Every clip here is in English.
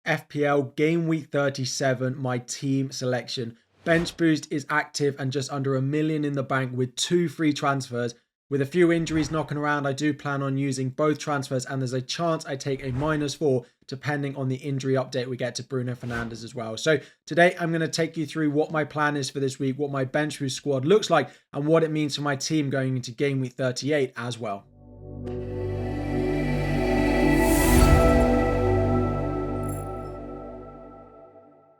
FPL Game Week 37, my team selection. Bench boost is active and just under $1 million in the bank with 2 free transfers. With a few injuries knocking around, I do plan on using both transfers, and there's a chance I take a -4 depending on the injury update we get to Bruno Fernandes as well. So today I'm going to take you through what my plan is for this week, what my bench boost squad looks like, and what it means for my team going into Game Week 38 as well.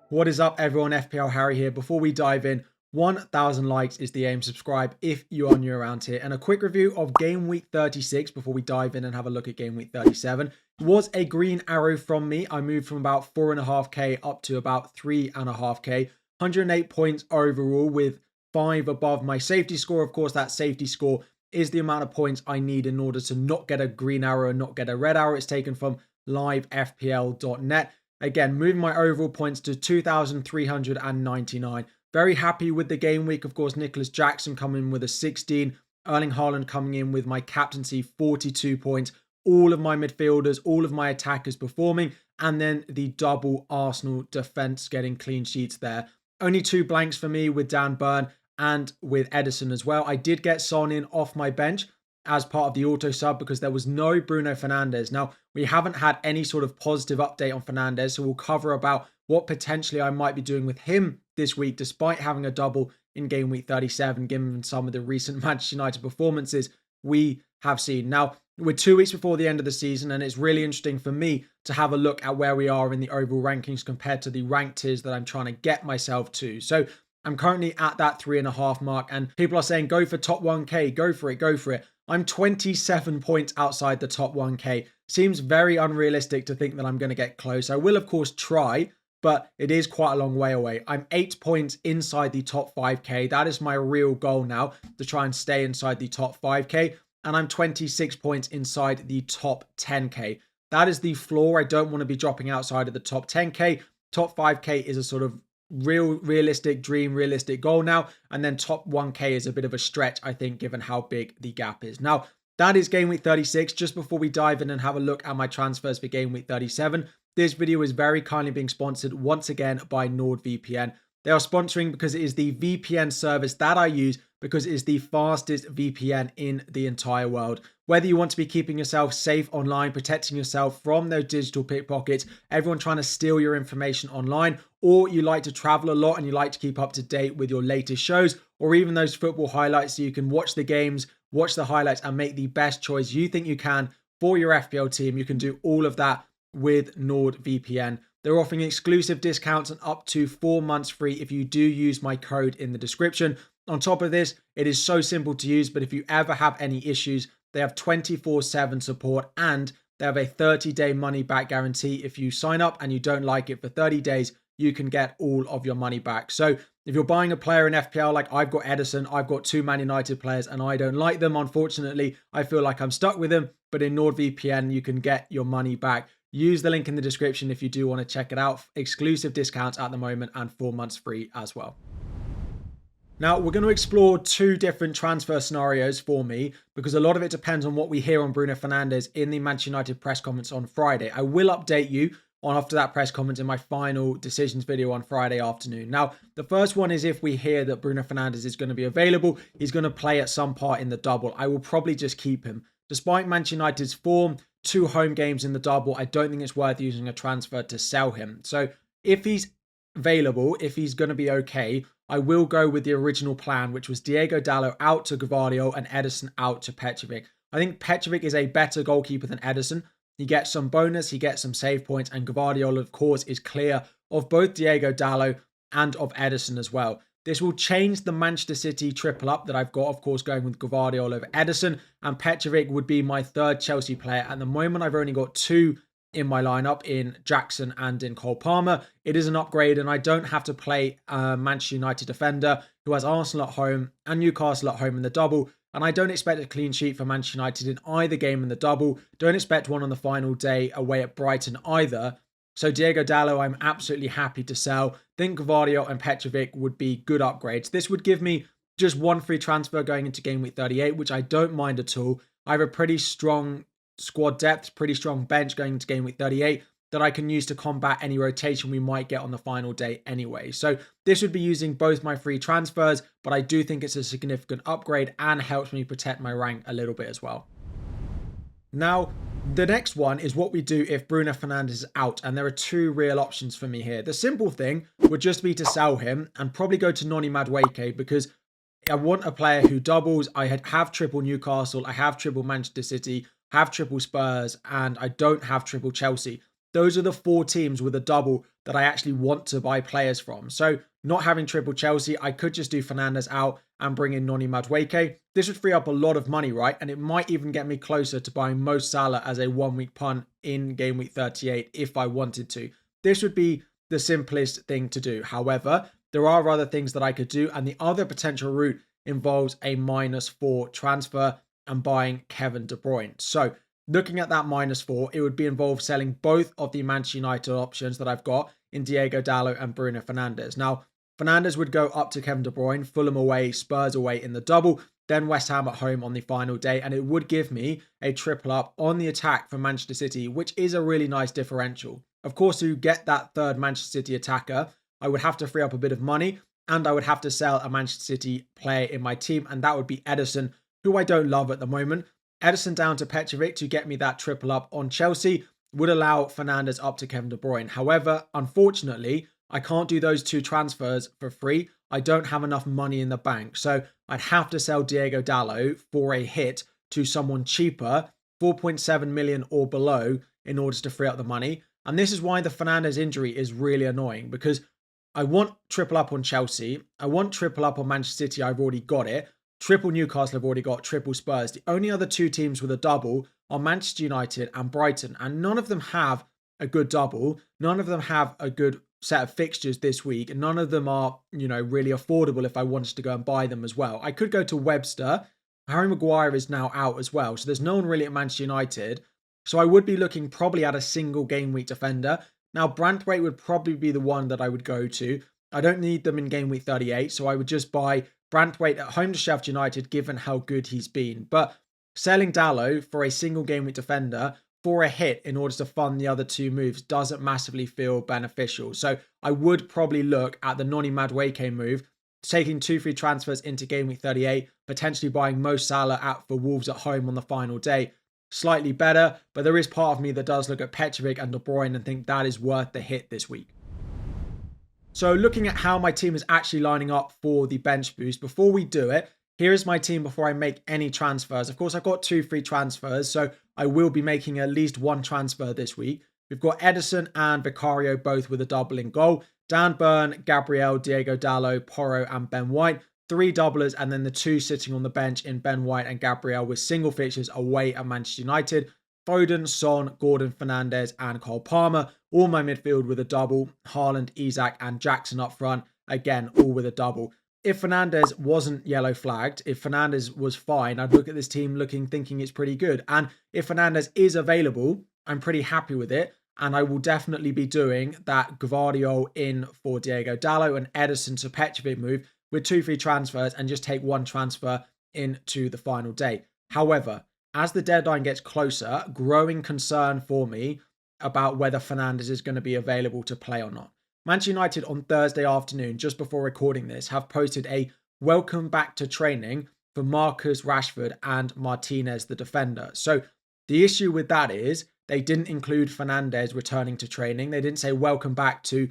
What is up, everyone? FPL Harry here. Before we dive in, 1,000 likes is the aim. Subscribe if you are new around here. And a quick review of Game Week 36 before we dive in and have a look at Game Week 37. It was a green arrow from me. I moved from about 4.5k up to about 3.5k. 108 points overall with 5 above my safety score. Of course, that safety score is the amount of points I need in order to not get a green arrow and not get a red arrow. It's taken from livefpl.net. Again, moving my overall points to 2,399. Very happy with the game week. Of course, Nicholas Jackson coming in with a 16. Erling Haaland coming in with my captaincy, 42 points. All of my midfielders, all of my attackers performing. And then the double Arsenal defence getting clean sheets there. Only 2 blanks for me with Dan Burn and with Ederson as well. I did get Son in off my bench as part of the auto sub because there was no Bruno Fernandes. Now, we haven't had any sort of positive update on Fernandes, so we'll cover about what potentially I might be doing with him this week, despite having a double in Game Week 37, given some of the recent Manchester United performances we have seen. Now, we're 2 weeks before the end of the season, and it's really interesting for me to have a look at where we are in the overall rankings compared to the rank tiers that I'm trying to get myself to. So I'm currently at that 3.5 mark, and people are saying, go for top 1k, go for it, go for it. I'm 27 points outside the top 1k. Seems very unrealistic to think that I'm going to get close. I will, of course, try, but it is quite a long way away. I'm 8 points inside the top 5k. That is my real goal now, to try and stay inside the top 5k. And I'm 26 points inside the top 10k. That is the floor. I don't want to be dropping outside of the top 10k. Top 5k is a sort of realistic dream, realistic goal now, and then top 1k is a bit of a stretch, I think, given how big the gap is. Now, that is Game Week 36. Just before we dive in and have a look at my transfers for Game Week 37, this video is very kindly being sponsored once again by NordVPN. They are sponsoring because it is the VPN service that I use, because it is the fastest VPN in the entire world. Whether you want to be keeping yourself safe online, protecting yourself from those digital pickpockets, everyone trying to steal your information online, or you like to travel a lot and you like to keep up to date with your latest shows, or even those football highlights so you can watch the games, watch the highlights and make the best choice you think you can for your FPL team, you can do all of that with NordVPN. They're offering exclusive discounts and up to 4 months free if you do use my code in the description. On top of this, it is so simple to use, but if you ever have any issues, they have 24/7 support and they have a 30-day money back guarantee. If you sign up and you don't like it for 30 days, you can get all of your money back. So if you're buying a player in FPL, like I've got Ederson, I've got 2 Man United players and I don't like them, unfortunately, I feel like I'm stuck with them. But in NordVPN, you can get your money back. Use the link in the description if you do want to check it out. Exclusive discounts at the moment and 4 months free as well. Now, we're going to explore 2 different transfer scenarios for me because a lot of it depends on what we hear on Bruno Fernandes in the Manchester United press conference on Friday. I will update you on after that press conference in my final decisions video on Friday afternoon. Now, the first one is if we hear that Bruno Fernandes is going to be available, he's going to play at some part in the double. I will probably just keep him. Despite Manchester United's form, 2 home games in the double, I don't think it's worth using a transfer to sell him. So if he's available, if he's going to be okay, I will go with the original plan, which was Diego Dallo out to Gvardiol and Ederson out to Petrovic. I think Petrovic is a better goalkeeper than Ederson. He gets some bonus, he gets some save points, and Gvardiol, of course, is clear of both Diego Dallo and of Ederson as well. This will change the Manchester City triple up that I've got, of course, going with Gvardiol over Ederson, and Petrovic would be my 3rd Chelsea player. At the moment, I've only got 2 in my lineup, in Jackson and in Cole Palmer. It is an upgrade, and I don't have to play a Manchester United defender who has Arsenal at home and Newcastle at home in the double. And I don't expect a clean sheet for Manchester United in either game in the double. Don't expect one on the final day away at Brighton either. So Diego Dallo, I'm absolutely happy to sell. Think Gvardiol and Petrovic would be good upgrades. This would give me just 1 free transfer going into Game Week 38, which I don't mind at all. I have a pretty strong squad depth, pretty strong bench going into Game Week 38. that I can use to combat any rotation we might get on the final day anyway. So this would be using both my free transfers, but I do think it's a significant upgrade and helps me protect my rank a little bit as well. Now, the next one is what we do if Bruno Fernandes is out, and there are two real options for me here. The simple thing would just be to sell him and probably go to Noni Madueke, because I want a player who doubles. I have triple Newcastle, I have triple Manchester City, have triple Spurs, and I don't have triple Chelsea. Those are the four teams with a double that I actually want to buy players from. So not having triple Chelsea, I could just do Fernandes out and bring in Noni Madueke. This would free up a lot of money, right? And it might even get me closer to buying Mo Salah as a 1 week punt in game week 38 if I wanted to. This would be the simplest thing to do. However, there are other things that I could do, and the other potential route involves a -4 transfer and buying Kevin De Bruyne. So looking at that -4, it would be involved selling both of the Manchester United options that I've got in Diego Dallo and Bruno Fernandes. Now, Fernandes would go up to Kevin De Bruyne, Fulham away, Spurs away in the double, then West Ham at home on the final day, and it would give me a triple up on the attack for Manchester City, which is a really nice differential. Of course, to get that third Manchester City attacker, I would have to free up a bit of money, and I would have to sell a Manchester City player in my team, and that would be Ederson, who I don't love at the moment. Ederson down to Petrovic to get me that triple up on Chelsea would allow Fernandes up to Kevin De Bruyne. However, unfortunately, I can't do those two transfers for free. I don't have enough money in the bank. So I'd have to sell Diego Dallo for a hit to someone cheaper, 4.7 million or below, in order to free up the money. And this is why the Fernandes injury is really annoying, because I want triple up on Chelsea. I want triple up on Manchester City. I've already got it. Triple Newcastle, I've already got. Triple Spurs. The only other two teams with a double are Manchester United and Brighton. And none of them have a good double. None of them have a good set of fixtures this week. And none of them are, really affordable if I wanted to go and buy them as well. I could go to Webster. Harry Maguire is now out as well. So there's no one really at Manchester United. So I would be looking probably at a single game week defender. Now, Branthwaite would probably be the one that I would go to. I don't need them in game week 38, so I would just buy Branthwaite at home to Sheffield United, given how good he's been. But selling Dallo for a single game week defender for a hit in order to fund the other two moves doesn't massively feel beneficial. So I would probably look at the Noni Madueke move, taking 2 free transfers into game week 38, potentially buying Mo Salah out for Wolves at home on the final day. Slightly better, but there is part of me that does look at Petrovic and De Bruyne and think that is worth the hit this week. So looking at how my team is actually lining up for the bench boost, before we do it, here is my team before I make any transfers. Of course, I've got 2 free transfers, so I will be making at least 1 transfer this week. We've got Ederson and Vicario both with a double in goal. Dan Burn, Gabriel, Diego Dallo, Porro and Ben White. 3 doublers, and then the 2 sitting on the bench in Ben White and Gabriel with single fixtures away at Manchester United. Foden, Son, Gordon, Fernandes and Cole Palmer. All my midfield with a double. Haaland, Isak and Jackson up front. Again, all with a double. If Fernandes wasn't yellow flagged, if Fernandes was fine, I'd look at this team thinking it's pretty good. And if Fernandes is available, I'm pretty happy with it. And I will definitely be doing that Gvardiol in for Diego Dallo and Ederson to Petrovic move with 2 free transfers and just take 1 transfer into the final day. However, as the deadline gets closer, growing concern for me about whether Fernandes is going to be available to play or not. Manchester United on Thursday afternoon, just before recording this, have posted a welcome back to training for Marcus Rashford and Martinez, the defender. So the issue with that is they didn't include Fernandes returning to training. They didn't say welcome back to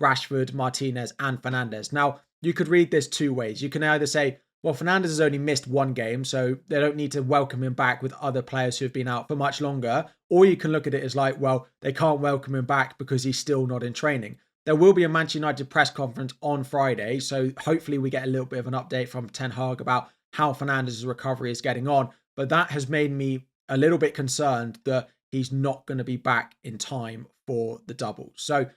Rashford, Martinez and Fernandes. Now, you could read this 2 ways. You can either say, well, Fernandes has only missed 1 game, so they don't need to welcome him back with other players who have been out for much longer. Or you can look at it as like, well, they can't welcome him back because he's still not in training. There will be a Manchester United press conference on Friday, so hopefully we get a little bit of an update from Ten Hag about how Fernandes' recovery is getting on. But that has made me a little bit concerned that he's not going to be back in time for the double. So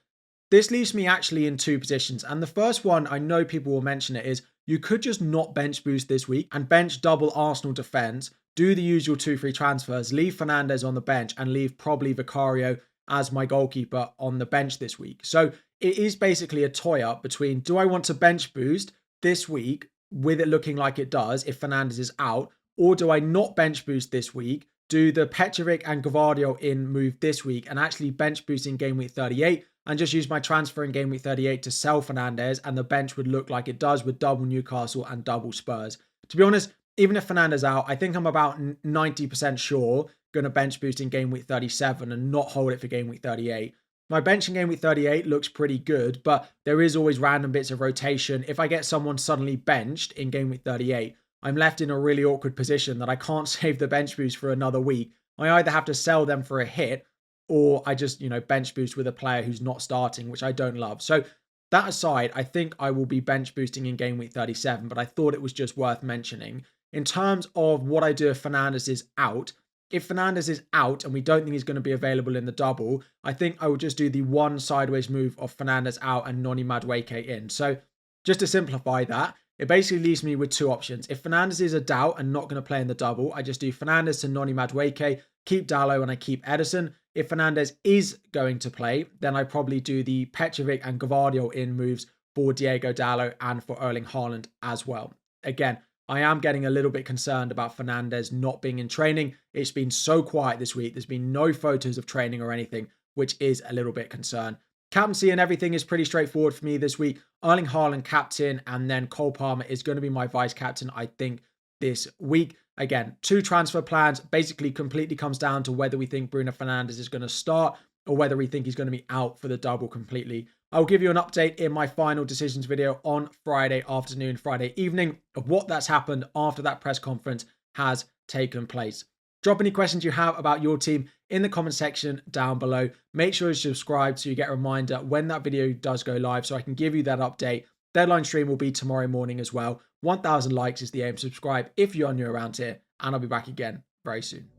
this leaves me actually in 2 positions. And the first one, I know people will mention it, is you could just not bench boost this week and bench double Arsenal defence, do the usual 2 free transfers, leave Fernandes on the bench and leave probably Vicario as my goalkeeper on the bench this week. So it is basically a toy up between, do I want to bench boost this week with it looking like it does if Fernandes is out, or do I not bench boost this week, do the Petrovic and Gvardiol in move this week and actually bench boost in game week 38 and just use my transfer in game week 38 to sell Fernandes, and the bench would look like it does with double Newcastle and double Spurs. To be honest, even if Fernandes out, I think I'm about 90% sure going to bench boost in game week 37 and not hold it for game week 38. My bench in game week 38 looks pretty good, but there is always random bits of rotation. If I get someone suddenly benched in game week 38, I'm left in a really awkward position that I can't save the bench boost for another week. I either have to sell them for a hit, or I just, bench boost with a player who's not starting, which I don't love. So that aside, I think I will be bench boosting in game week 37, but I thought it was just worth mentioning. In terms of what I do if Fernandes is out, if Fernandes is out and we don't think he's going to be available in the double, I think I will just do the one sideways move of Fernandes out and Noni Madueke in. So just to simplify that, it basically leaves me with two options. If Fernandes is a doubt and not going to play in the double, I just do Fernandes to Noni Madueke, keep Dalot, and I keep Ederson. If Fernandes is going to play, then I probably do the Petrovic and Gvardiol in moves for Diego Dalot and for Erling Haaland as well. Again, I am getting a little bit concerned about Fernandes not being in training. It's been so quiet this week. There's been no photos of training or anything, which is a little bit concerned. Captaincy and everything is pretty straightforward for me this week. Erling Haaland captain, and then Cole Palmer is going to be my vice captain, I think, this week. Again, 2 transfer plans. Basically completely comes down to whether we think Bruno Fernandes is going to start or whether we think he's going to be out for the double completely. I'll give you an update in my final decisions video on Friday afternoon, Friday evening, of what that's happened after that press conference has taken place. Drop any questions you have about your team in the comment section down below. Make sure you subscribe so you get a reminder when that video does go live so I can give you that update. Deadline stream will be tomorrow morning as well. 1,000 likes is the aim. Subscribe if you're new around here, and I'll be back again very soon.